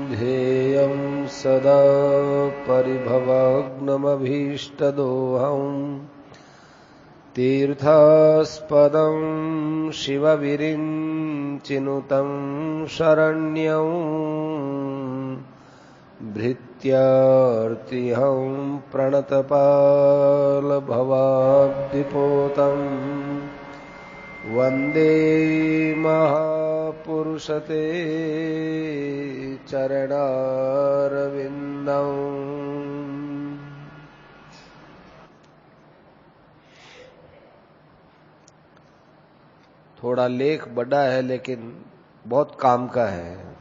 ध्येयं सदा परिभवग्नमभीष्टदोहम् तीर्थास्पदं शिवविरिञ्चिनुतं शरण्यं भृत्यार्तिहं प्रणतपालभवाब्धिपोतं वन्दे महापुरुषते चरणारविन्दम्। थोड़ा लेख बड़ा है लेकिन बहुत काम का है।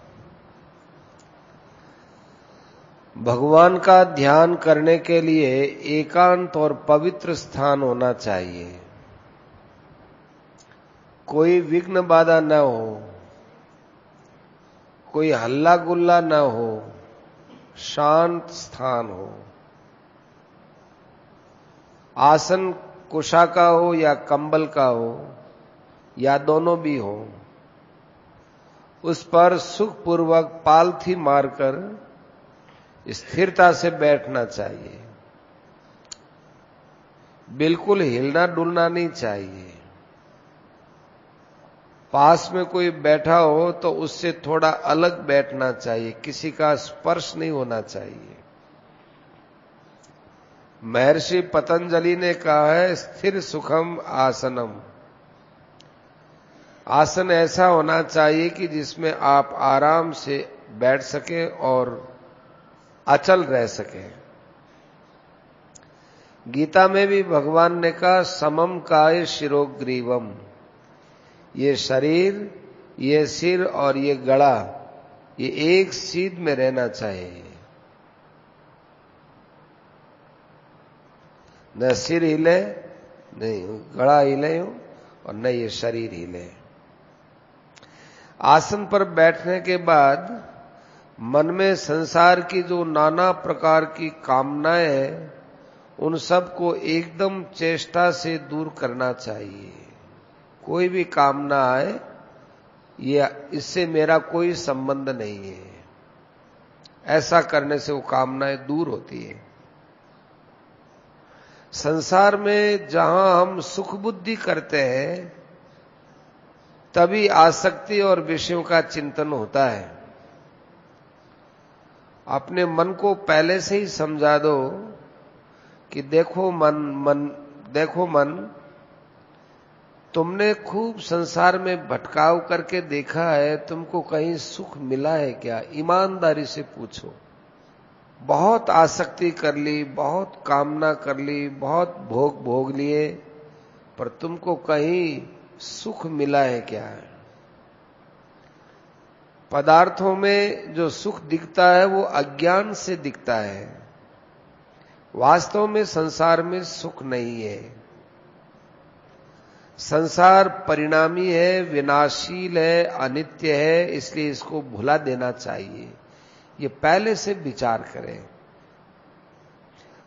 भगवान का ध्यान करने के लिए एकांत और पवित्र स्थान होना चाहिए। कोई विघ्न बाधा न हो, कोई हल्ला गुल्ला न हो, शांत स्थान हो। आसन कुशा का हो या कंबल का हो या दोनों भी हो, उस पर सुखपूर्वक पालथी मारकर स्थिरता से बैठना चाहिए। बिल्कुल हिलना डुलना नहीं चाहिए। पास में कोई बैठा हो तो उससे थोड़ा अलग बैठना चाहिए, किसी का स्पर्श नहीं होना चाहिए। महर्षि पतंजलि ने कहा है, स्थिर सुखम आसनम। आसन ऐसा होना चाहिए कि जिसमें आप आराम से बैठ सके और अचल रह सके। गीता में भी भगवान ने कहा, समम काय शिरोग्रीवम। ये शरीर, ये सिर और ये गला, ये एक सीध में रहना चाहिए। न सिर हिले, नहीं गला हिले और न ये शरीर हिले। आसन पर बैठने के बाद मन में संसार की जो नाना प्रकार की कामनाएं हैं, उन सब को एकदम चेष्टा से दूर करना चाहिए। कोई भी कामना आए, ये इससे मेरा कोई संबंध नहीं है, ऐसा करने से वो कामनाएं दूर होती है। संसार में जहां हम सुख बुद्धि करते हैं, तभी आसक्ति और विषयों का चिंतन होता है। अपने मन को पहले से ही समझा दो कि देखो मन, तुमने खूब संसार में भटकाव करके देखा है, तुमको कहीं सुख मिला है क्या? ईमानदारी से पूछो। बहुत आसक्ति कर ली, बहुत कामना कर ली, बहुत भोग भोग लिए, पर तुमको कहीं सुख मिला है क्या? पदार्थों में जो सुख दिखता है वो अज्ञान से दिखता है। वास्तव में संसार में सुख नहीं है। संसार परिणामी है, विनाशील है, अनित्य है, इसलिए इसको भुला देना चाहिए। ये पहले से विचार करें।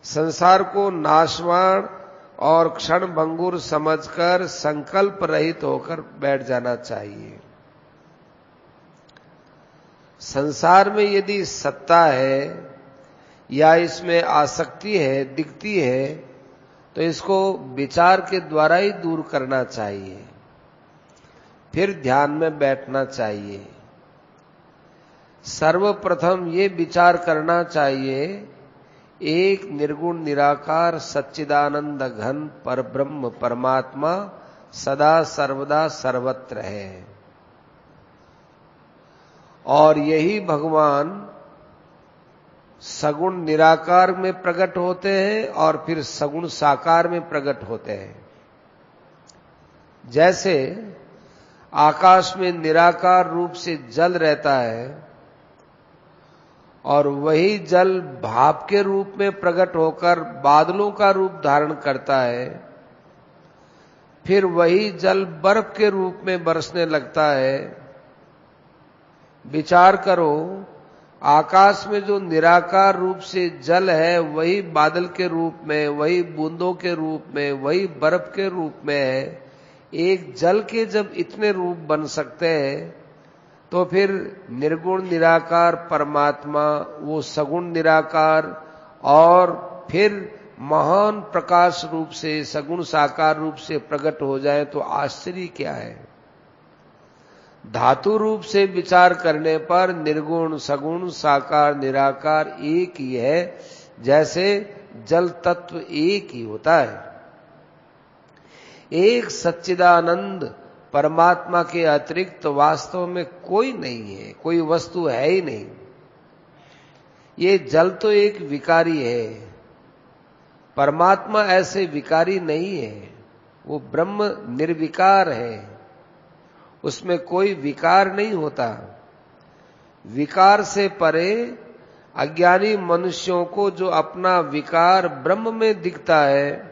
संसार को नाशवान और क्षण भंगुर समझकर संकल्प रहित होकर बैठ जाना चाहिए। संसार में यदि सत्ता है या इसमें आसक्ति है, दिखती है, तो इसको विचार के द्वारा ही दूर करना चाहिए। फिर ध्यान में बैठना चाहिए। सर्वप्रथम ये विचार करना चाहिए, एक निर्गुण निराकार सच्चिदानंद घन परब्रह्म परमात्मा सदा सर्वदा सर्वत्र है, और यही भगवान सगुण निराकार में प्रकट होते हैं और फिर सगुण साकार में प्रकट होते हैं। जैसे आकाश में निराकार रूप से जल रहता है और वही जल भाप के रूप में प्रकट होकर बादलों का रूप धारण करता है, फिर वही जल बर्फ के रूप में बरसने लगता है। विचार करो, आकाश में जो निराकार रूप से जल है वही बादल के रूप में, वही बूंदों के रूप में, वही बर्फ के रूप में है। एक जल के जब इतने रूप बन सकते हैं तो फिर निर्गुण निराकार परमात्मा, वो सगुण निराकार और फिर महान प्रकाश रूप से सगुण साकार रूप से प्रकट हो जाए तो आश्चर्य क्या है। धातु रूप से विचार करने पर निर्गुण सगुण साकार निराकार एक ही है, जैसे जल तत्व एक ही होता है। एक सच्चिदानंद परमात्मा के अतिरिक्त वास्तव में कोई नहीं है, कोई वस्तु है ही नहीं। ये जल तो एक विकारी है, परमात्मा ऐसे विकारी नहीं है, वो ब्रह्म निर्विकार है, उसमें कोई विकार नहीं होता। विकार से परे अज्ञानी मनुष्यों को जो अपना विकार ब्रह्म में दिखता है,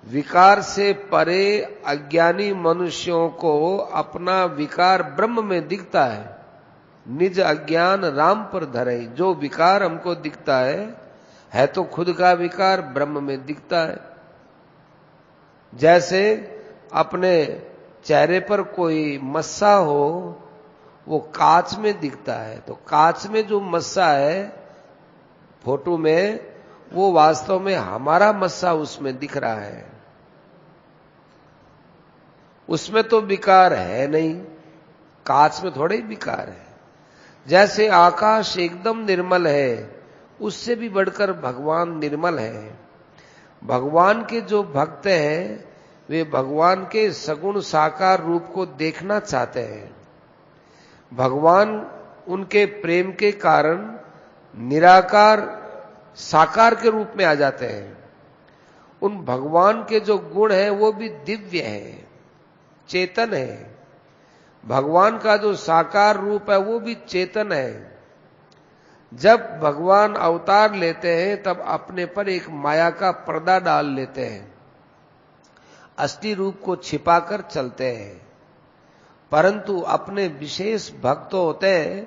विकार से परे अज्ञानी मनुष्यों को अपना विकार ब्रह्म में दिखता है। निज अज्ञान राम पर धरे, जो विकार हमको दिखता है तो खुद का विकार ब्रह्म में दिखता है। जैसे अपने चेहरे पर कोई मस्सा हो, वो कांच में दिखता है, तो कांच में जो मस्सा है फोटो में, वो वास्तव में हमारा मस्सा उसमें दिख रहा है, उसमें तो विकार है नहीं, कांच में थोड़े ही विकार है। जैसे आकाश एकदम निर्मल है, उससे भी बढ़कर भगवान निर्मल है। भगवान के जो भक्त हैं वे भगवान के सगुण साकार रूप को देखना चाहते हैं। भगवान उनके प्रेम के कारण निराकार साकार के रूप में आ जाते हैं। उन भगवान के जो गुण हैं वो भी दिव्य है, चेतन है। भगवान का जो साकार रूप है वो भी चेतन है। जब भगवान अवतार लेते हैं तब अपने पर एक माया का पर्दा डाल लेते हैं, असली रूप को छिपाकर चलते हैं। परंतु अपने विशेष भक्त होते हैं,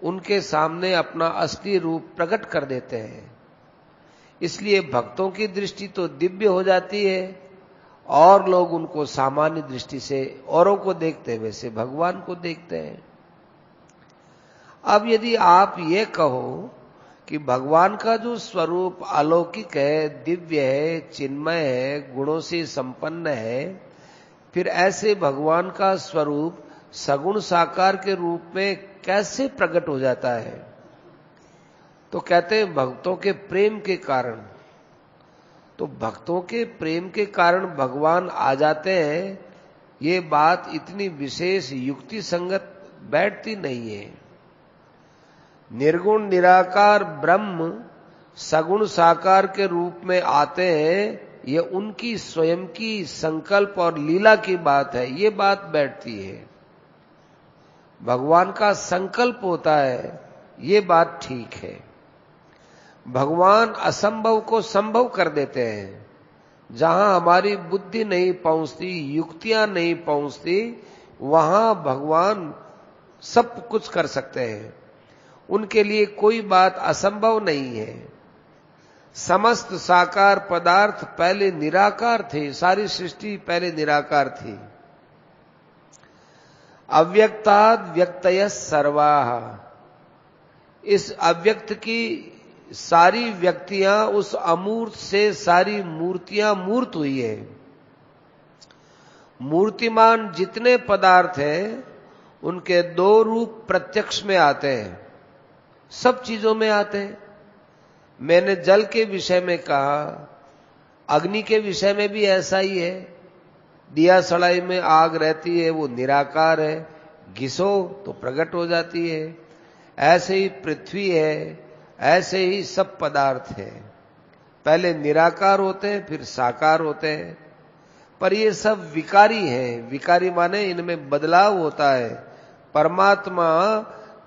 उनके सामने अपना असली रूप प्रकट कर देते हैं। इसलिए भक्तों की दृष्टि तो दिव्य हो जाती है और लोग उनको सामान्य दृष्टि से औरों को देखते हैं, वैसे भगवान को देखते हैं। अब यदि आप ये कहो कि भगवान का जो स्वरूप अलौकिक है, दिव्य है, चिन्मय है, गुणों से संपन्न है, फिर ऐसे भगवान का स्वरूप सगुण साकार के रूप में कैसे प्रकट हो जाता है? तो कहते हैं भक्तों के प्रेम के कारण। तो भक्तों के प्रेम के कारण भगवान आ जाते हैं, ये बात इतनी विशेष युक्ति संगत बैठती नहीं है। निर्गुण निराकार ब्रह्म सगुण साकार के रूप में आते हैं, ये उनकी स्वयं की संकल्प और लीला की बात है, ये बात बैठती है। भगवान का संकल्प होता है, ये बात ठीक है। भगवान असंभव को संभव कर देते हैं। जहां हमारी बुद्धि नहीं पहुंचती, युक्तियां नहीं पहुंचती, वहां भगवान सब कुछ कर सकते हैं। उनके लिए कोई बात असंभव नहीं है। समस्त साकार पदार्थ पहले निराकार थे, सारी सृष्टि पहले निराकार थी। अव्यक्ताद् व्यक्तयः सर्वाः, इस अव्यक्त की सारी व्यक्तियां, उस अमूर्त से सारी मूर्तियां मूर्त हुई है। मूर्तिमान जितने पदार्थ हैं उनके दो रूप प्रत्यक्ष में आते हैं, सब चीजों में आते हैं। मैंने जल के विषय में कहा, अग्नि के विषय में भी ऐसा ही है। दिया सड़ाई में आग रहती है, वो निराकार है, घिसो तो प्रकट हो जाती है। ऐसे ही पृथ्वी है, ऐसे ही सब पदार्थ है, पहले निराकार होते हैं फिर साकार होते हैं। पर ये सब विकारी हैं। विकारी माने इनमें बदलाव होता है। परमात्मा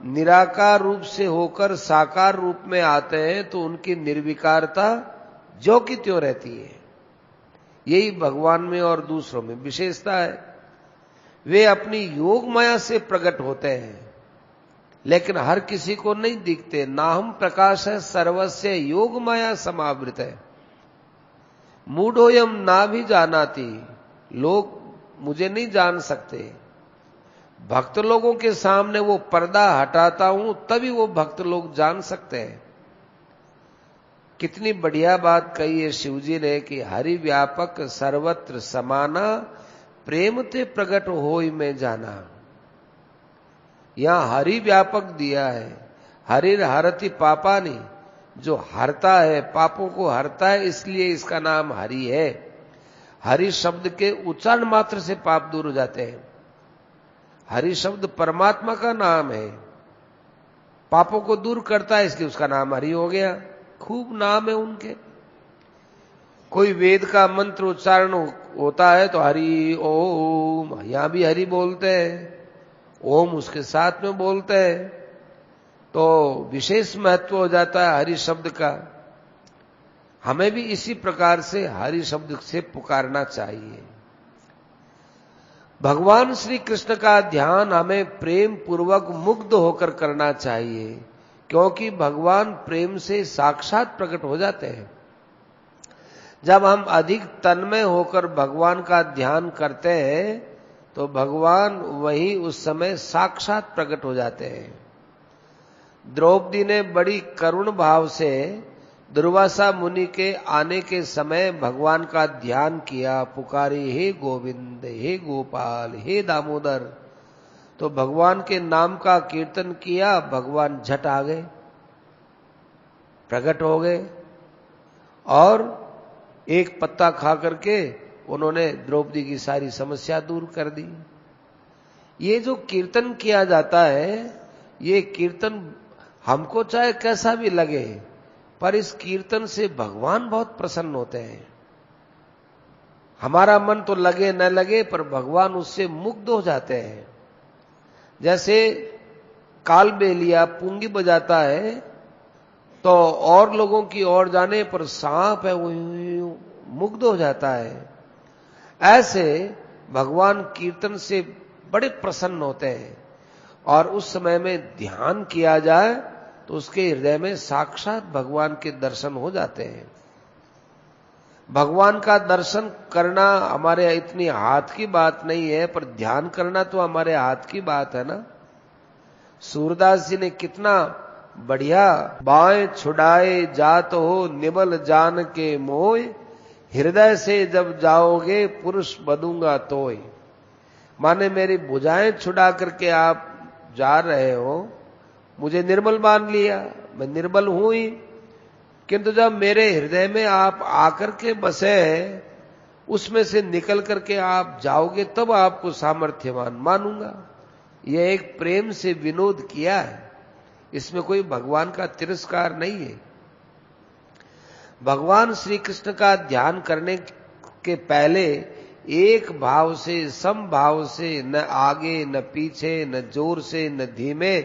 निराकार रूप से होकर साकार रूप में आते हैं तो उनकी निर्विकारता ज्यों की त्यों रहती है। यही भगवान में और दूसरों में विशेषता है। वे अपनी योग माया से प्रकट होते हैं, लेकिन हर किसी को नहीं दिखते। नाहम प्रकाश है सर्वस्य योग माया समावृत है, मूढ़ोयम ना भी जानाति। लोग मुझे नहीं जान सकते। भक्त लोगों के सामने वो पर्दा हटाता हूं तभी वो भक्त लोग जान सकते हैं। कितनी बढ़िया बात कही है शिवजी ने कि हरि व्यापक सर्वत्र समाना, प्रेम ते प्रकट होई में जाना। यहां हरि व्यापक दिया है, हरिर हरति पापानी, जो हरता है, पापों को हरता है, इसलिए इसका नाम हरि है। हरि शब्द के उच्चारण मात्र से पाप दूर हो जाते हैं। हरि शब्द परमात्मा का नाम है, पापों को दूर करता है, इसलिए उसका नाम हरि हो गया। खूब नाम है उनके। कोई वेद का मंत्र उच्चारण होता है तो हरि ओम, यहां भी हरि बोलते हैं, ओम उसके साथ में बोलते हैं, तो विशेष महत्व हो जाता है हरि शब्द का। हमें भी इसी प्रकार से हरि शब्द से पुकारना चाहिए। भगवान श्री कृष्ण का ध्यान हमें प्रेम पूर्वक मुग्ध होकर करना चाहिए, क्योंकि भगवान प्रेम से साक्षात प्रकट हो जाते हैं। जब हम अधिक तन्मय होकर भगवान का ध्यान करते हैं तो भगवान वही उस समय साक्षात प्रकट हो जाते हैं। द्रौपदी ने बड़ी करुण भाव से दुर्वासा मुनि के आने के समय भगवान का ध्यान किया, पुकारी हे गोविंद, हे गोपाल, हे दामोदर। तो भगवान के नाम का कीर्तन किया, भगवान झट आ गए, प्रकट हो गए और एक पत्ता खा करके उन्होंने द्रौपदी की सारी समस्या दूर कर दी। ये जो कीर्तन किया जाता है, ये कीर्तन हमको चाहे कैसा भी लगे, पर इस कीर्तन से भगवान बहुत प्रसन्न होते हैं। हमारा मन तो लगे न लगे, पर भगवान उससे मुग्ध हो जाते हैं। जैसे कालबेलिया पूंगी बजाता है तो और लोगों की ओर जाने पर सांप है वो मुग्ध हो जाता है। ऐसे भगवान कीर्तन से बड़े प्रसन्न होते हैं, और उस समय में ध्यान किया जाए तो उसके हृदय में साक्षात भगवान के दर्शन हो जाते हैं। भगवान का दर्शन करना हमारे इतनी हाथ की बात नहीं है, पर ध्यान करना तो हमारे हाथ की बात है ना। सूरदास जी ने कितना बढ़िया, बाएं छुड़ाए जात हो निबल जान के मोय, हृदय से जब जाओगे पुरुष बनूंगा तोय। माने मेरी भुजाएं छुड़ा करके आप जा रहे हो, मुझे निर्मल मान लिया, मैं निर्मल हूं ही, किंतु जब मेरे हृदय में आप आकर के बसे, उसमें से निकल करके आप जाओगे तब आपको सामर्थ्यवान मानूंगा। यह एक प्रेम से विनोद किया है, इसमें कोई भगवान का तिरस्कार नहीं है। भगवान श्री कृष्ण का ध्यान करने के पहले एक भाव से, समभाव से, न आगे न पीछे, न जोर से न धीमे,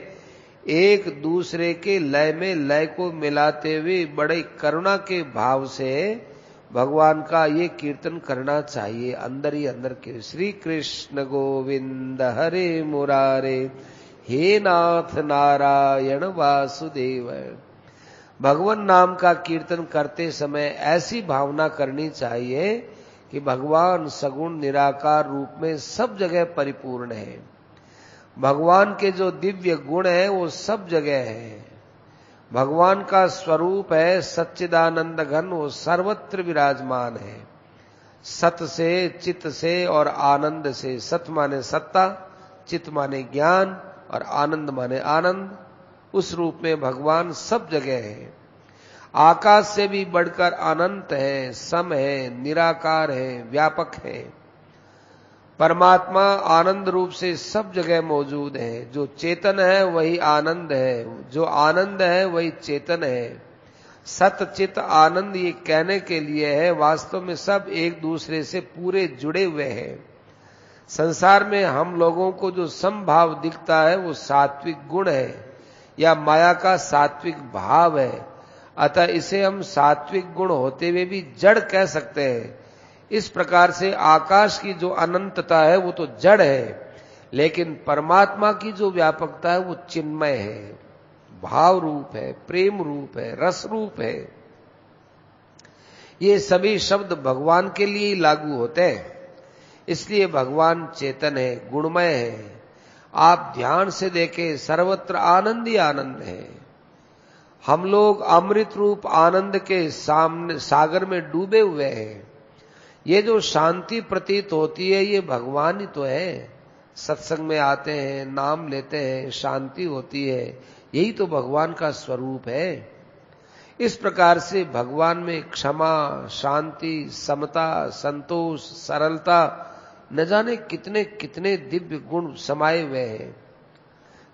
एक दूसरे के लय में लय को मिलाते हुए बड़े करुणा के भाव से भगवान का ये कीर्तन करना चाहिए। अंदर ही अंदर के श्री कृष्ण गोविंद हरे मुरारे, हे नाथ नारायण वासुदेव। भगवान नाम का कीर्तन करते समय ऐसी भावना करनी चाहिए कि भगवान सगुण निराकार रूप में सब जगह परिपूर्ण है। भगवान के जो दिव्य गुण है वो सब जगह है। भगवान का स्वरूप है सच्चिदानंद घन, वो सर्वत्र विराजमान है। सत से, चित से और आनंद से। सत माने सत्ता, चित माने ज्ञान और आनंद माने आनंद। उस रूप में भगवान सब जगह है। आकाश से भी बढ़कर अनंत है, सम है, निराकार है, व्यापक है। परमात्मा आनंद रूप से सब जगह मौजूद है। जो चेतन है वही आनंद है, जो आनंद है वही चेतन है। सत चित आनंद ये कहने के लिए है, वास्तव में सब एक दूसरे से पूरे जुड़े हुए हैं। संसार में हम लोगों को जो समभाव दिखता है वो सात्विक गुण है या माया का सात्विक भाव है। अतः इसे हम सात्विक गुण होते हुए भी जड़ कह सकते हैं। इस प्रकार से आकाश की जो अनंतता है वो तो जड़ है, लेकिन परमात्मा की जो व्यापकता है वो चिन्मय है, भाव रूप है, प्रेम रूप है, रस रूप है। ये सभी शब्द भगवान के लिए लागू होते हैं। इसलिए भगवान चेतन है, गुणमय है। आप ध्यान से देखें, सर्वत्र आनंद ही आनंद है। हम लोग अमृत रूप आनंद के सामने सागर में डूबे हुए हैं। ये जो शांति प्रतीत होती है, ये भगवान ही तो है। सत्संग में आते हैं, नाम लेते हैं, शांति होती है, यही तो भगवान का स्वरूप है। इस प्रकार से भगवान में क्षमा, शांति, समता, संतोष, सरलता, न जाने कितने कितने दिव्य गुण समाये हुए हैं।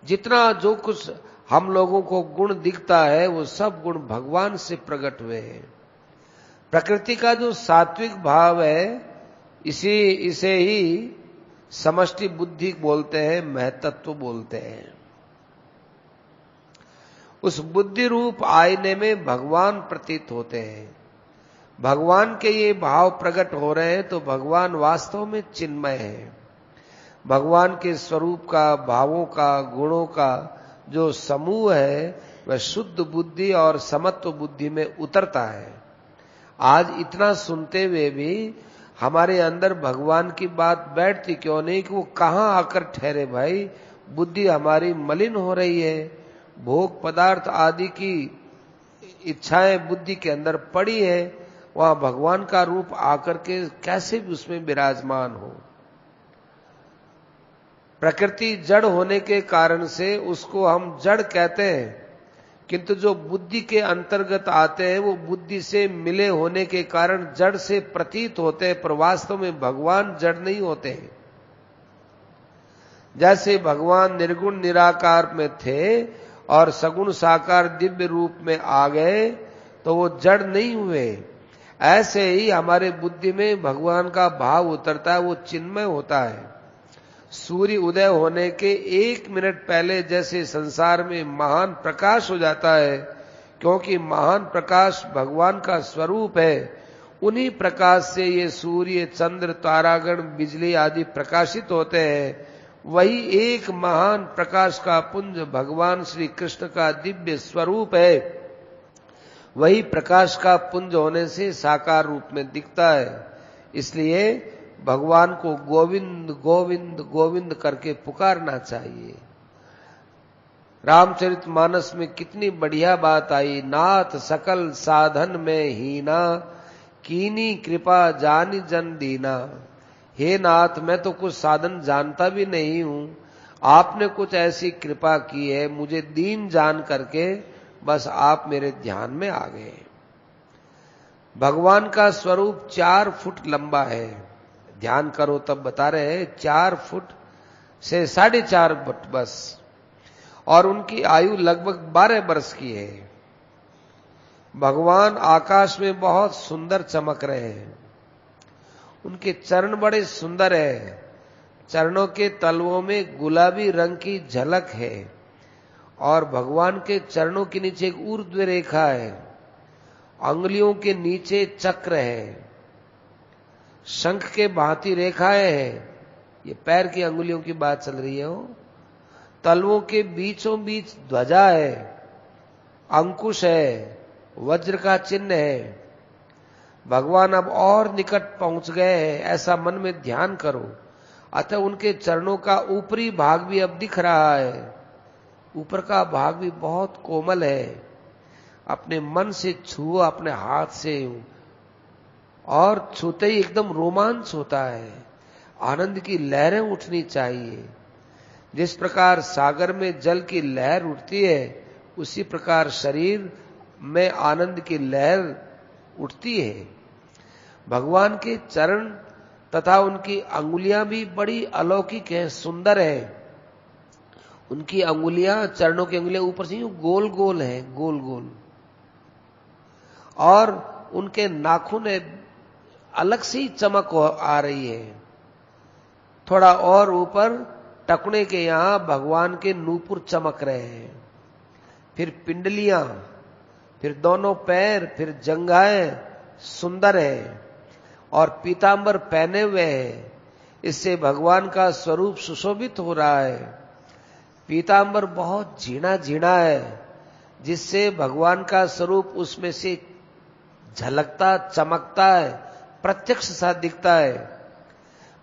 जितना जो कुछ हम लोगों को गुण दिखता है, वो सब गुण भगवान से प्रकट हुए हैं। प्रकृति का जो सात्विक भाव है, इसे ही समष्टि बुद्धि बोलते हैं, महतत्व बोलते हैं। उस बुद्धि रूप आईने में भगवान प्रतीत होते हैं। भगवान के ये भाव प्रकट हो रहे हैं, तो भगवान वास्तव में चिन्मय है। भगवान के स्वरूप का, भावों का, गुणों का जो समूह है, वह शुद्ध बुद्धि और समत्व बुद्धि में उतरता है। आज इतना सुनते हुए भी हमारे अंदर भगवान की बात बैठती क्यों नहीं कि वो कहां आकर ठहरे भाई। बुद्धि हमारी मलिन हो रही है, भोग पदार्थ आदि की इच्छाएं बुद्धि के अंदर पड़ी है, वहां भगवान का रूप आकर के कैसे भी उसमें विराजमान हो। प्रकृति जड़ होने के कारण से उसको हम जड़ कहते हैं, किंतु जो बुद्धि के अंतर्गत आते हैं, वो बुद्धि से मिले होने के कारण जड़ से प्रतीत होते हैं, पर वास्तव में भगवान जड़ नहीं होते हैं। जैसे भगवान निर्गुण निराकार में थे और सगुण साकार दिव्य रूप में आ गए, तो वो जड़ नहीं हुए। ऐसे ही हमारे बुद्धि में भगवान का भाव उतरता है, वो चिन्मय होता है। सूर्य उदय होने के 1 मिनट पहले जैसे संसार में महान प्रकाश हो जाता है, क्योंकि महान प्रकाश भगवान का स्वरूप है, उन्हीं प्रकाश से ये सूर्य, चंद्र, तारागण, बिजली आदि प्रकाशित होते हैं। वही एक महान प्रकाश का पुंज भगवान श्री कृष्ण का दिव्य स्वरूप है। वही प्रकाश का पुंज होने से साकार रूप में दिखता है। इसलिए भगवान को गोविंद गोविंद गोविंद करके पुकारना चाहिए। रामचरितमानस में कितनी बढ़िया बात आई, नाथ सकल साधन में हीना, कीनी कृपा जानी जन दीना। हे नाथ, मैं तो कुछ साधन जानता भी नहीं हूं, आपने कुछ ऐसी कृपा की है, मुझे दीन जान करके बस आप मेरे ध्यान में आ गए। भगवान का स्वरूप 4 फुट लंबा है। ध्यान करो तब बता रहे हैं, 4 फुट से 4.5 फुट बस। और उनकी आयु लगभग 12 वर्ष की है। भगवान आकाश में बहुत सुंदर चमक रहे हैं। उनके चरण बड़े सुंदर है। चरणों के तलवों में गुलाबी रंग की झलक है और भगवान के चरणों के नीचे एक ऊर्ध्व रेखा है। अंगुलियों के नीचे चक्र है, शंख के भांति रेखाएं हैं। ये पैर की अंगुलियों की बात चल रही है। तलवों के बीचों बीच ध्वजा है, अंकुश है, वज्र का चिन्ह है। भगवान अब और निकट पहुंच गए हैं, ऐसा मन में ध्यान करो। अतः उनके चरणों का ऊपरी भाग भी अब दिख रहा है। ऊपर का भाग भी बहुत कोमल है। अपने मन से छुओ, अपने हाथ से, और छूते ही एकदम रोमांच होता है। आनंद की लहरें उठनी चाहिए। जिस प्रकार सागर में जल की लहर उठती है, उसी प्रकार शरीर में आनंद की लहर उठती है। भगवान के चरण तथा उनकी अंगुलियां भी बड़ी अलौकिक हैं, सुंदर हैं। उनकी अंगुलियां, चरणों की अंगुलियां ऊपर से यूं गोल गोल हैं, गोल गोल। और उनके नाखून अलग सी चमक आ रही है। थोड़ा और ऊपर टखने के यहां भगवान के नूपुर चमक रहे हैं। फिर पिंडलियां, फिर दोनों पैर, फिर जंघाएं सुंदर है और पीतांबर पहने हुए हैं। इससे भगवान का स्वरूप सुशोभित हो रहा है। पीतांबर बहुत झीणा झीणा है, जिससे भगवान का स्वरूप उसमें से झलकता, चमकता है, प्रत्यक्ष सा दिखता है।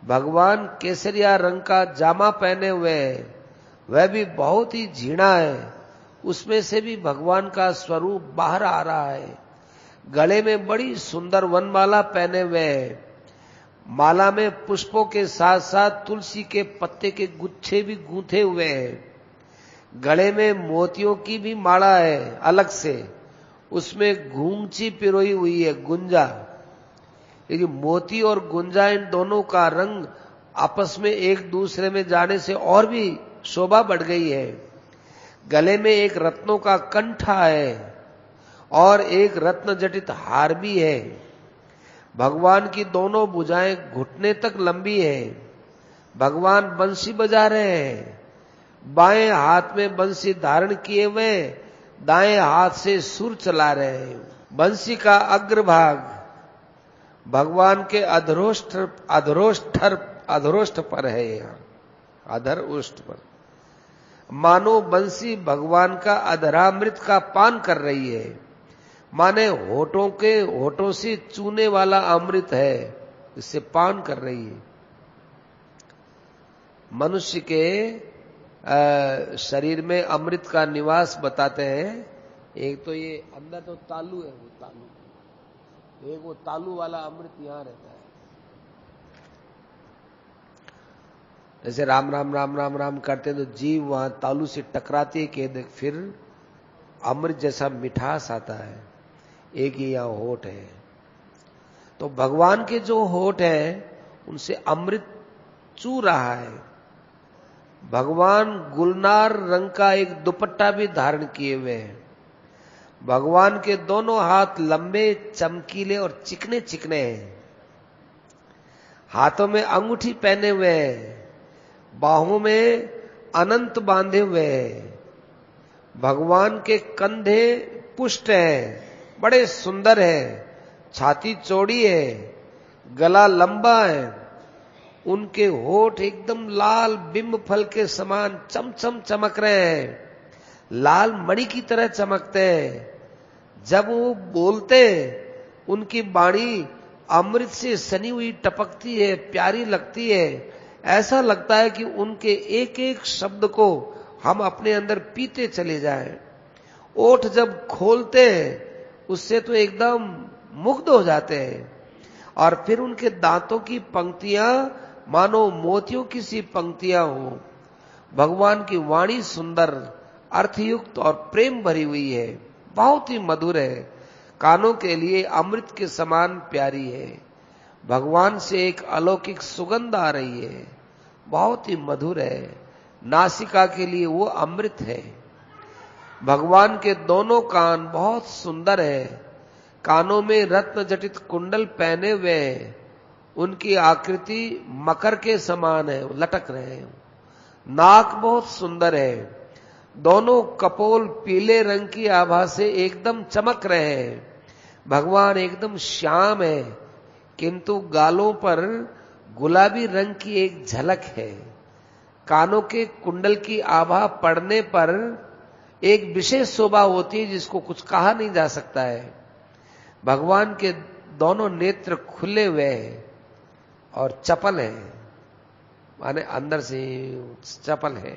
भगवान केसरिया रंग का जामा पहने हुए हैं, वह भी बहुत ही झीणा है, उसमें से भी भगवान का स्वरूप बाहर आ रहा है। गले में बड़ी सुंदर वनमाला पहने हुए हैं, माला में पुष्पों के साथ साथ तुलसी के पत्ते के गुच्छे भी गूंथे हुए हैं। गले में मोतियों की भी माला है अलग से, उसमें घूंची पिरोई हुई है, गुंजा। लेकिन मोती और गुंजा इन दोनों का रंग आपस में एक दूसरे में जाने से और भी शोभा बढ़ गई है। गले में एक रत्नों का कंठा है और एक रत्न जटित हार भी है। भगवान की दोनों भुजाएं घुटने तक लंबी है। भगवान बंसी बजा रहे हैं, बाएं हाथ में बंसी धारण किए हुए, दाएं हाथ से सुर चला रहे हैं। बंसी का अग्रभाग भगवान के अधरोष्ठ पर है, यहाँ अधर उष्ठ पर, मानो बंसी भगवान का अधरामृत का पान कर रही है, माने होठों से चूने वाला अमृत है, इससे पान कर रही है। मनुष्य के शरीर में अमृत का निवास बताते हैं। एक तो ये अंदर तो तालू है, वो तालू, एक वो तालू वाला अमृत यहां रहता है। जैसे राम राम राम राम राम करते हैं तो जीव वहां तालू से टकराती है कि फिर अमृत जैसा मिठास आता है। एक ही यहां होठ है, तो भगवान के जो होठ है उनसे अमृत चू रहा है। भगवान गुलनार रंग का एक दुपट्टा भी धारण किए हुए हैं। भगवान के दोनों हाथ लंबे, चमकीले और चिकने चिकने हैं। हाथों में अंगूठी पहने हुए हैं, बाहों में अनंत बांधे हुए हैं। भगवान के कंधे पुष्ट हैं, बड़े सुंदर है, छाती चौड़ी है, गला लंबा है। उनके होठ एकदम लाल बिंब फल के समान चमचम चमक रहे हैं, लाल मणि की तरह चमकते हैं। जब वो बोलते उनकी वाणी अमृत से सनी हुई टपकती है, प्यारी लगती है। ऐसा लगता है कि उनके एक एक शब्द को हम अपने अंदर पीते चले जाएं। ओठ जब खोलते हैं उससे तो एकदम मुग्ध हो जाते हैं। और फिर उनके दांतों की पंक्तियां मानो मोतियों की सी पंक्तियां हो। भगवान की वाणी सुंदर, अर्थयुक्त और प्रेम भरी हुई है, बहुत ही मधुर है, कानों के लिए अमृत के समान प्यारी है। भगवान से एक अलौकिक सुगंध आ रही है, बहुत ही मधुर है, नासिका के लिए वो अमृत है। भगवान के दोनों कान बहुत सुंदर है, कानों में रत्न जटित कुंडल पहने हुए हैं। उनकी आकृति मकर के समान है, लटक रहे हैं। नाक बहुत सुंदर है, दोनों कपोल पीले रंग की आभा से एकदम चमक रहे हैं। भगवान एकदम श्याम है, किंतु गालों पर गुलाबी रंग की एक झलक है। कानों के कुंडल की आभा पड़ने पर एक विशेष शोभा होती है जिसको कुछ कहा नहीं जा सकता है। भगवान के दोनों नेत्र खुले हुए हैं और चपल हैं, माने अंदर से चपल है।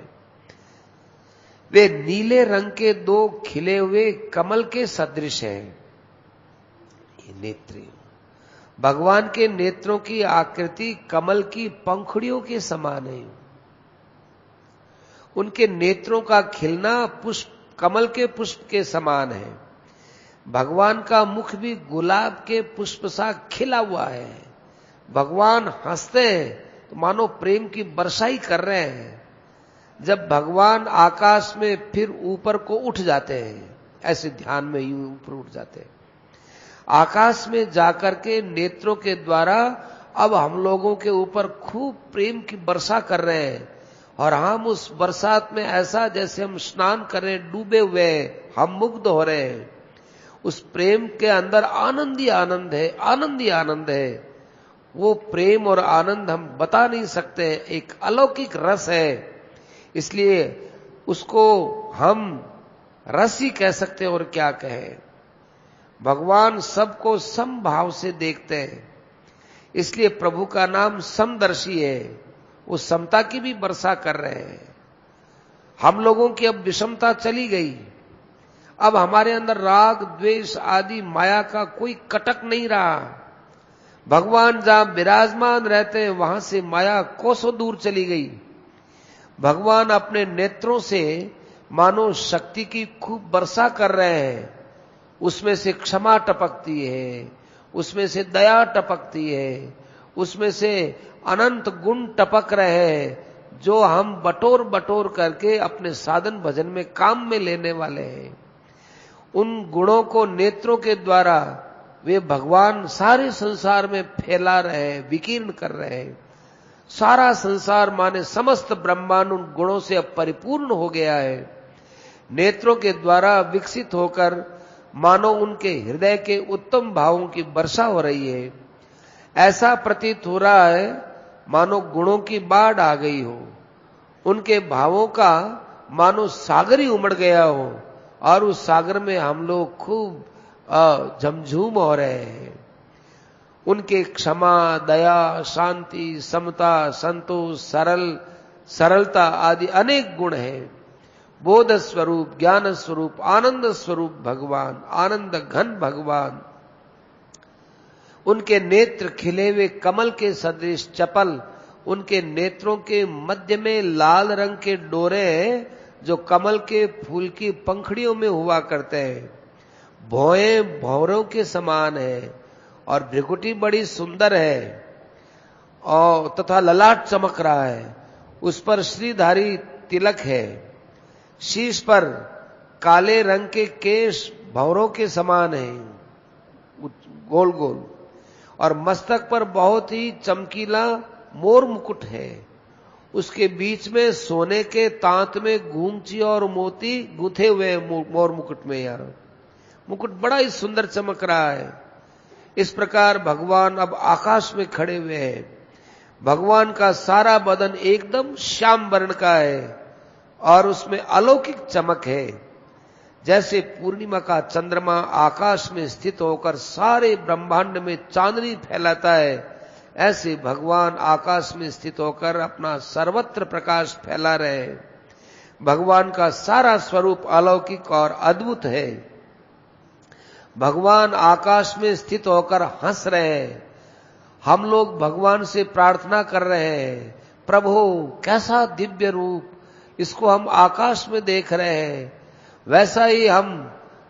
वे नीले रंग के दो खिले हुए कमल के सदृश हैं। ये नेत्र, भगवान के नेत्रों की आकृति कमल की पंखुड़ियों के समान है। उनके नेत्रों का खिलना पुष्प, कमल के पुष्प के समान है। भगवान का मुख भी गुलाब के पुष्प सा खिला हुआ है। भगवान हंसते हैं तो मानो प्रेम की बरसाई कर रहे हैं। जब भगवान आकाश में फिर ऊपर को उठ जाते हैं, ऐसे ध्यान में यूं ऊपर उठ जाते हैं, आकाश में जाकर के नेत्रों के द्वारा अब हम लोगों के ऊपर खूब प्रेम की वर्षा कर रहे हैं। और हम उस बरसात में ऐसा जैसे हम स्नान कर रहे हैं, डूबे हुए हैं, हम मुग्ध हो रहे हैं। उस प्रेम के अंदर आनंद ही आनंद है, आनंद ही आनंद है। वो प्रेम और आनंद हम बता नहीं सकते, एक अलौकिक रस है। इसलिए उसको हम रस ही कह सकते हैं, और क्या कहें। भगवान सबको समभाव से देखते हैं, इसलिए प्रभु का नाम समदर्शी है, वो समता की भी वर्षा कर रहे हैं। हम लोगों की अब विषमता चली गई, अब हमारे अंदर राग द्वेष आदि माया का कोई कटक नहीं रहा। भगवान जहां विराजमान रहते हैं वहां से माया कोसों दूर चली गई। भगवान अपने नेत्रों से मानो शक्ति की खूब वर्षा कर रहे हैं। उसमें से क्षमा टपकती है, उसमें से दया टपकती है, उसमें से अनंत गुण टपक रहे हैं, जो हम बटोर बटोर करके अपने साधन भजन में काम में लेने वाले हैं। उन गुणों को नेत्रों के द्वारा वे भगवान सारे संसार में फैला रहे हैं, विकीर्ण कर रहे हैं। सारा संसार माने समस्त ब्रह्मांड उन गुणों से अब परिपूर्ण हो गया है। नेत्रों के द्वारा विकसित होकर मानो उनके हृदय के उत्तम भावों की वर्षा हो रही है। ऐसा प्रतीत हो रहा है मानो गुणों की बाढ़ आ गई हो, उनके भावों का मानो सागर ही उमड़ गया हो, और उस सागर में हम लोग खूब झमझूम हो रहे हैं। उनके क्षमा, दया, शांति, समता, संतोष, सरलता आदि अनेक गुण हैं। बोध स्वरूप, ज्ञान स्वरूप, आनंद स्वरूप भगवान, आनंद घन भगवान। उनके नेत्र खिले हुए कमल के सदृश चपल, उनके नेत्रों के मध्य में लाल रंग के डोरे हैं जो कमल के फूल की पंखड़ियों में हुआ करते हैं। भौएं भौरों के समान है और भ्रिकुटी बड़ी सुंदर है और तथा ललाट चमक रहा है। उस पर श्रीधारी तिलक है। शीश पर काले रंग के केश भौरों के समान हैं, गोल गोल, और मस्तक पर बहुत ही चमकीला मोर मुकुट है। उसके बीच में सोने के तांत में गूंची और मोती गूंथे हुए मोर मुकुट में। यार मुकुट बड़ा ही सुंदर चमक रहा है। इस प्रकार भगवान अब आकाश में खड़े हुए हैं। भगवान का सारा बदन एकदम श्याम वर्ण का है और उसमें अलौकिक चमक है। जैसे पूर्णिमा का चंद्रमा आकाश में स्थित होकर सारे ब्रह्मांड में चांदनी फैलाता है, ऐसे भगवान आकाश में स्थित होकर अपना सर्वत्र प्रकाश फैला रहे हैं। भगवान का सारा स्वरूप अलौकिक और अद्भुत है। भगवान आकाश में स्थित होकर हंस रहे हैं। हम लोग भगवान से प्रार्थना कर रहे हैं, प्रभु कैसा दिव्य रूप, इसको हम आकाश में देख रहे हैं, वैसा ही हम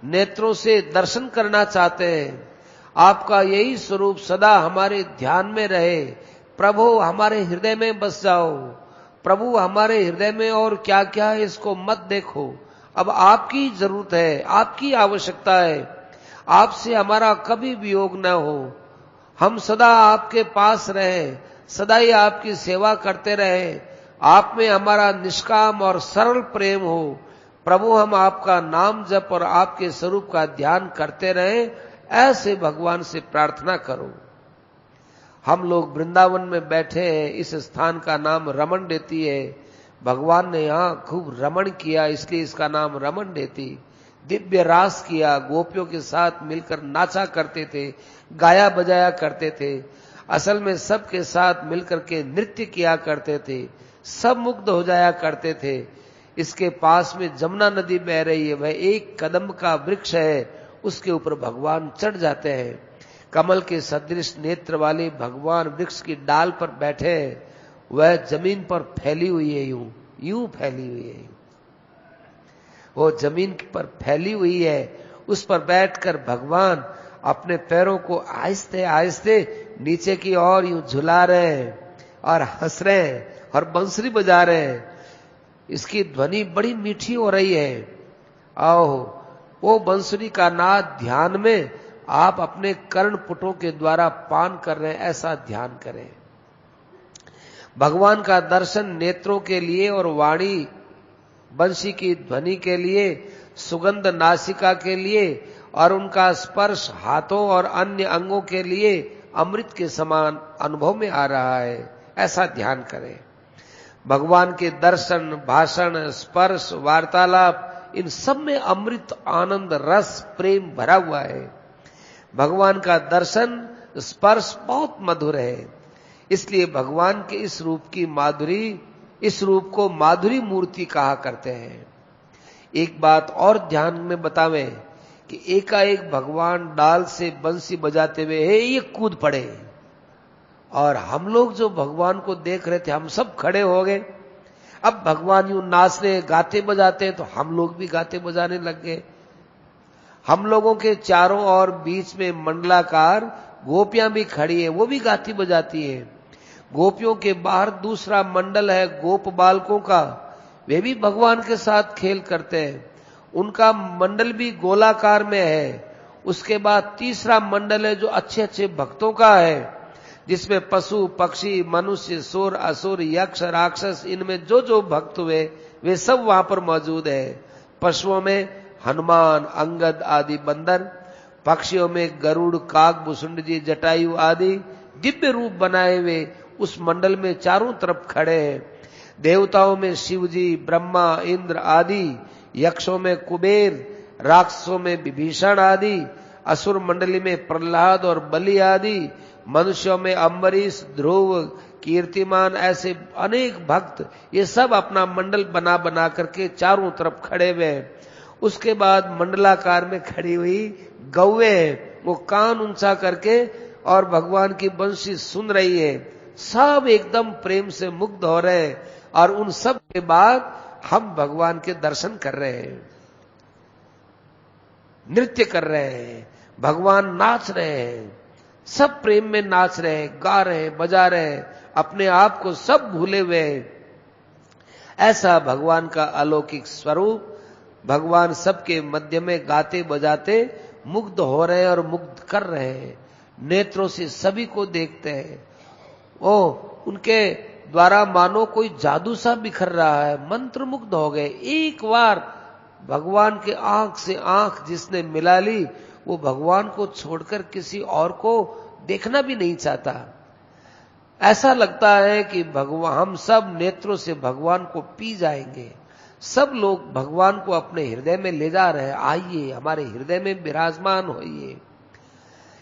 नेत्रों से दर्शन करना चाहते हैं। आपका यही स्वरूप सदा हमारे ध्यान में रहे। प्रभु हमारे हृदय में बस जाओ, प्रभु हमारे हृदय में और क्या क्या है इसको मत देखो। अब आपकी जरूरत है, आपकी आवश्यकता है। आपसे हमारा कभी वियोग न हो। हम सदा आपके पास रहे, सदा ही आपकी सेवा करते रहे। आप में हमारा निष्काम और सरल प्रेम हो। प्रभु हम आपका नाम जप और आपके स्वरूप का ध्यान करते रहे, ऐसे भगवान से प्रार्थना करो। हम लोग वृंदावन में बैठे हैं। इस स्थान का नाम रमन देती है। भगवान ने यहां खूब रमण किया, इसलिए इसका नाम रमन देती। दिव्य रास किया, गोपियों के साथ मिलकर नाचा करते थे, गाया बजाया करते थे। असल में सबके साथ मिलकर के नृत्य किया करते थे, सब मुग्ध हो जाया करते थे। इसके पास में जमुना नदी बह रही है, वह एक कदम का वृक्ष है, उसके ऊपर भगवान चढ़ जाते हैं। कमल के सदृश नेत्र वाले भगवान वृक्ष की डाल पर बैठे हैं। वह जमीन पर फैली हुई है, यूं यूं फैली हुई है। वो जमीन पर फैली हुई है, उस पर बैठकर भगवान अपने पैरों को आहिस्ते आहिस्ते नीचे की ओर यूं झुला रहे हैं और हंस रहे हैं और बंसुरी बजा रहे हैं। इसकी ध्वनि बड़ी मीठी हो रही है। आओ वो बंसुरी का नाद ध्यान में आप अपने कर्ण पुटों के द्वारा पान कर रहे हैं, ऐसा ध्यान करें। भगवान का दर्शन नेत्रों के लिए और वाणी बंशी की ध्वनि के लिए, सुगंध नासिका के लिए और उनका स्पर्श हाथों और अन्य अंगों के लिए अमृत के समान अनुभव में आ रहा है, ऐसा ध्यान करें। भगवान के दर्शन, भाषण, स्पर्श, वार्तालाप, इन सब में अमृत, आनंद, रस, प्रेम भरा हुआ है। भगवान का दर्शन स्पर्श बहुत मधुर है। इसलिए भगवान के इस रूप की माधुरी, इस रूप को माधुरी मूर्ति कहा करते हैं। एक बात और ध्यान में बतावें कि एकाएक भगवान डाल से बंसी बजाते हुए ये कूद पड़े, और हम लोग जो भगवान को देख रहे थे हम सब खड़े हो गए। अब भगवान यूं नाचने गाते बजाते हैं तो हम लोग भी गाते बजाने लग गए। हम लोगों के चारों ओर बीच में मंडलाकार गोपियां भी खड़ी है, वो भी गाती बजाती हैं। गोपियों के बाहर दूसरा मंडल है गोप बालकों का, वे भी भगवान के साथ खेल करते हैं, उनका मंडल भी गोलाकार में है। उसके बाद तीसरा मंडल है जो अच्छे अच्छे भक्तों का है, जिसमें पशु पक्षी मनुष्य सुर असुर यक्ष राक्षस, इनमें जो जो भक्त हुए वे सब वहां पर मौजूद है। पशुओं में हनुमान अंगद आदि बंदर, पक्षियों में गरुड़ काग भुसुंड जी जटायु आदि दिव्य रूप बनाए हुए उस मंडल में चारों तरफ खड़े हैं। देवताओं में शिव जी ब्रह्मा इंद्र आदि, यक्षों में कुबेर, राक्षसों में विभीषण आदि, असुर मंडली में प्रहलाद और बलि आदि, मनुष्यों में अम्बरीश ध्रुव कीर्तिमान, ऐसे अनेक भक्त ये सब अपना मंडल बना बना करके चारों तरफ खड़े हुए हैं। उसके बाद मंडलाकार में खड़ी हुई गौवे हैं, वो कान ऊंचा करके और भगवान की बंसी सुन रही है। सब एकदम प्रेम से मुग्ध हो रहे हैं, और उन सब के बाद हम भगवान के दर्शन कर रहे हैं, नृत्य कर रहे हैं, भगवान नाच रहे हैं, सब प्रेम में नाच रहे हैं, गा रहे हैं, बजा रहे हैं, अपने आप को सब भूले हुए हैं। ऐसा भगवान का अलौकिक स्वरूप, भगवान सबके मध्य में गाते बजाते मुग्ध हो रहे हैं और मुग्ध कर रहे हैं। नेत्रों से सभी को देखते हैं, ओ उनके द्वारा मानो कोई जादू सा बिखर रहा है, मंत्र मुग्ध हो गए। एक बार भगवान के आंख से आंख जिसने मिला ली, वो भगवान को छोड़कर किसी और को देखना भी नहीं चाहता। ऐसा लगता है कि भगवान, हम सब नेत्रों से भगवान को पी जाएंगे। सब लोग भगवान को अपने हृदय में ले जा रहे हैं, आइए हमारे हृदय में विराजमान होइए।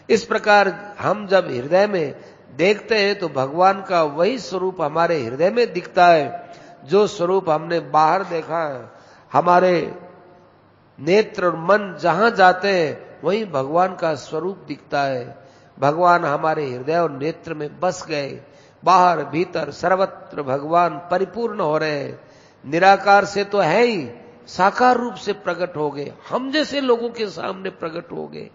इस प्रकार हम जब हृदय में देखते हैं तो भगवान का वही स्वरूप हमारे हृदय में दिखता है, जो स्वरूप हमने बाहर देखा है। हमारे नेत्र और मन जहां जाते हैं वहीं भगवान का स्वरूप दिखता है। भगवान हमारे हृदय और नेत्र में बस गए, बाहर भीतर सर्वत्र भगवान परिपूर्ण हो रहे हैं। निराकार से तो है ही, साकार रूप से प्रकट हो गए, हम जैसे लोगों के सामने प्रकट हो गए।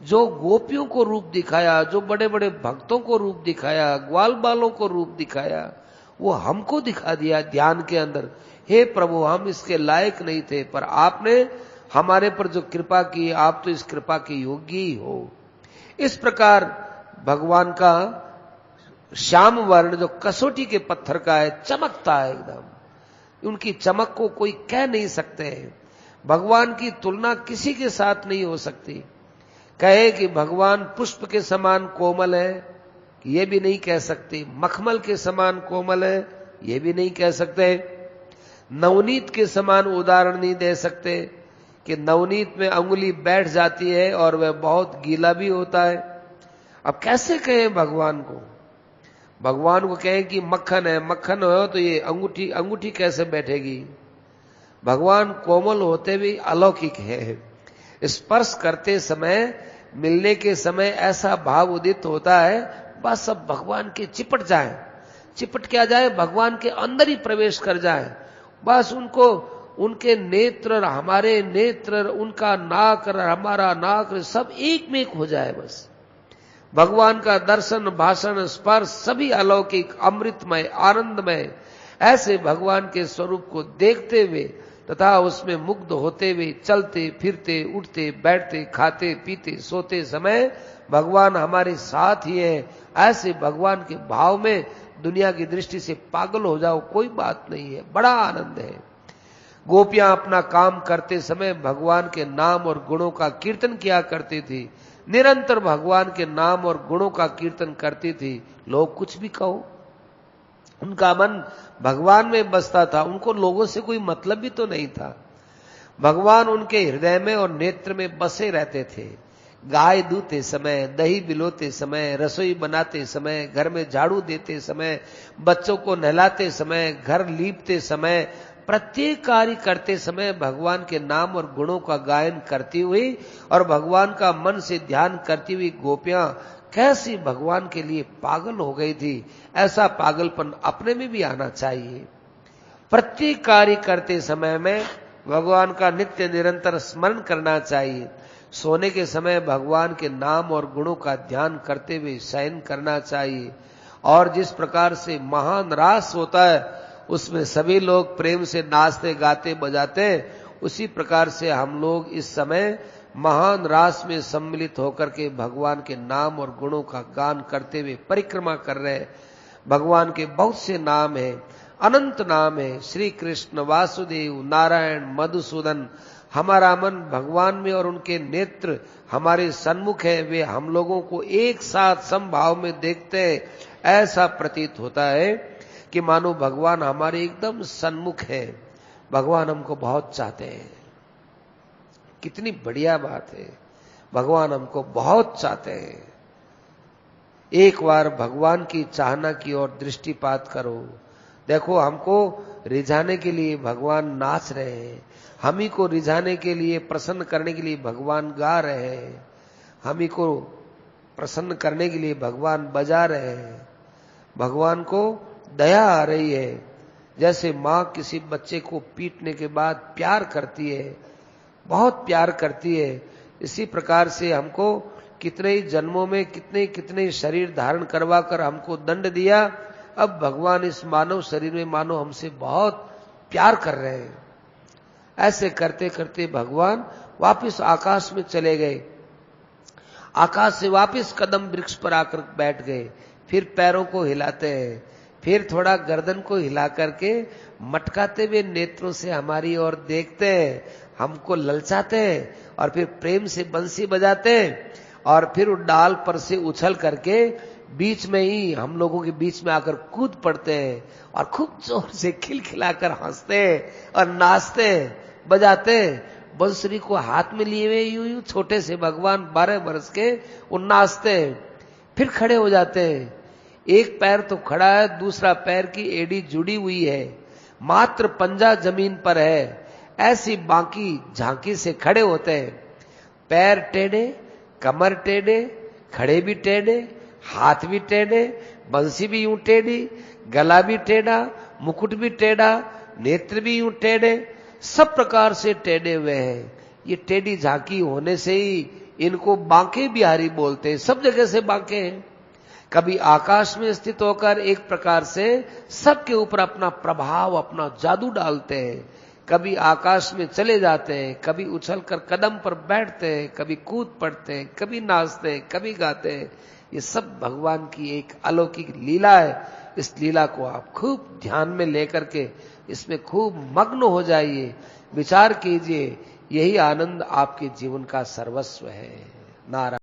जो गोपियों को रूप दिखाया, जो बड़े बड़े भक्तों को रूप दिखाया, ग्वाल बालों को रूप दिखाया, वो हमको दिखा दिया ध्यान के अंदर। हे प्रभु, हम इसके लायक नहीं थे, पर आपने हमारे पर जो कृपा की, आप तो इस कृपा के योग्य ही हो। इस प्रकार भगवान का श्याम वर्ण जो कसौटी के पत्थर का है, चमकता है एकदम। उनकी चमक को कोई कह नहीं सकते। भगवान की तुलना किसी के साथ नहीं हो सकती। कहे कि भगवान पुष्प के समान कोमल है, ये भी नहीं कह सकते। मखमल के समान कोमल है, ये भी नहीं कह सकते। नवनीत के समान उदाहरण नहीं दे सकते कि नवनीत में अंगुली बैठ जाती है और वह बहुत गीला भी होता है। अब कैसे कहें भगवान को? भगवान को कहें कि मक्खन है, मक्खन हो तो ये अंगूठी कैसे बैठेगी? भगवान कोमल होते भी अलौकिक है। स्पर्श करते समय, मिलने के समय ऐसा भाव उदित होता है, बस सब भगवान के चिपट जाएं, चिपट क्या जाए, भगवान के अंदर ही प्रवेश कर जाएं। बस उनको, उनके नेत्र हमारे नेत्र, उनका नाक हमारा नाक, सब एक में एक हो जाए। बस भगवान का दर्शन भाषण स्पर्श सभी अलौकिक अमृतमय आनंदमय, ऐसे भगवान के स्वरूप को देखते हुए तथा उसमें मुग्ध होते हुए चलते फिरते उठते बैठते खाते पीते सोते समय भगवान हमारे साथ ही है। ऐसे भगवान के भाव में दुनिया की दृष्टि से पागल हो जाओ, कोई बात नहीं है, बड़ा आनंद है। गोपियां अपना काम करते समय भगवान के नाम और गुणों का कीर्तन किया करती थी, निरंतर भगवान के नाम और गुणों का कीर्तन करती थी। लोग कुछ भी कहो, उनका मन भगवान में बसता था, उनको लोगों से कोई मतलब भी तो नहीं था। भगवान उनके हृदय में और नेत्र में बसे रहते थे। गाय दूते समय, दही बिलोते समय, रसोई बनाते समय, घर में झाड़ू देते समय, बच्चों को नहलाते समय, घर लीपते समय, प्रत्येक कार्य करते समय भगवान के नाम और गुणों का गायन करती हुई और भगवान का मन से ध्यान करती हुई गोपियां कैसी भगवान के लिए पागल हो गई थी। ऐसा पागलपन अपने में भी आना चाहिए। प्रत्येक कार्य करते समय में भगवान का नित्य निरंतर स्मरण करना चाहिए। सोने के समय भगवान के नाम और गुणों का ध्यान करते हुए शयन करना चाहिए। और जिस प्रकार से महान रास होता है उसमें सभी लोग प्रेम से नाचते गाते बजाते, उसी प्रकार से हम लोग इस समय महान रास में सम्मिलित होकर के भगवान के नाम और गुणों का गान करते हुए परिक्रमा कर रहे हैं। भगवान के बहुत से नाम हैं, अनंत नाम है। श्री कृष्ण, वासुदेव, नारायण, मधुसूदन। हमारा मन भगवान में और उनके नेत्र हमारे सन्मुख है। वे हम लोगों को एक साथ समभाव में देखते हैं। ऐसा प्रतीत होता है कि मानो भगवान हमारे एकदम सन्मुख है। भगवान हमको बहुत चाहते हैं। कितनी बढ़िया बात है, भगवान हमको बहुत चाहते हैं। एक बार भगवान की चाहना की ओर दृष्टिपात करो। देखो, हमको रिझाने के लिए भगवान नाच रहे हैं, हम ही को रिझाने के लिए, प्रसन्न करने के लिए भगवान गा रहे हैं, हम ही को प्रसन्न करने के लिए भगवान बजा रहे हैं। भगवान को दया आ रही है। जैसे मां किसी बच्चे को पीटने के बाद प्यार करती है, बहुत प्यार करती है, इसी प्रकार से हमको कितने ही जन्मों में कितने कितने शरीर धारण करवा कर हमको दंड दिया। अब भगवान इस मानव शरीर में मानो हमसे बहुत प्यार कर रहे हैं। ऐसे करते करते भगवान वापस आकाश में चले गए। आकाश से वापस कदम वृक्ष पर आकर बैठ गए। फिर पैरों को हिलाते हैं, फिर थोड़ा गर्दन को हिला करके मटकाते हुए नेत्रों से हमारी ओर देखते हैं, हमको ललचाते हैं और फिर प्रेम से बंसी बजाते हैं और फिर डाल पर से उछल करके बीच में ही हम लोगों के बीच में आकर कूद पड़ते हैं और खूब जोर से खिलखिलाकर हंसते हैं और नाचते हैं, बजाते हैं। बंसुरी को हाथ में लिए हुए यूं यूं छोटे से भगवान 12 वर्ष के वो नाचते हैं, फिर खड़े हो जाते हैं। एक पैर तो खड़ा है, दूसरा पैर की एड़ी जुड़ी हुई है, मात्र पंजा जमीन पर है। ऐसी बांकी झांकी से खड़े होते हैं। पैर टेढ़े, कमर टेढ़े, खड़े भी टेढ़े, हाथ भी टेढ़े, बंसी भी यूं टेढ़ी, गला भी टेढ़ा, मुकुट भी टेढ़ा, नेत्र भी यूं टेढ़े, सब प्रकार से टेढ़े हुए हैं। ये टेढ़ी झांकी होने से ही इनको बांके बिहारी बोलते हैं। सब जगह से बांके हैं। कभी आकाश में स्थित होकर एक प्रकार से सबके ऊपर अपना प्रभाव, अपना जादू डालते हैं। कभी आकाश में चले जाते हैं, कभी उछलकर कदम पर बैठते हैं, कभी कूद पड़ते हैं, कभी नाचते हैं, कभी गाते हैं। ये सब भगवान की एक अलौकिक लीला है। इस लीला को आप खूब ध्यान में लेकर के इसमें खूब मग्न हो जाइए, विचार कीजिए। यही आनंद आपके जीवन का सर्वस्व है। नारायण।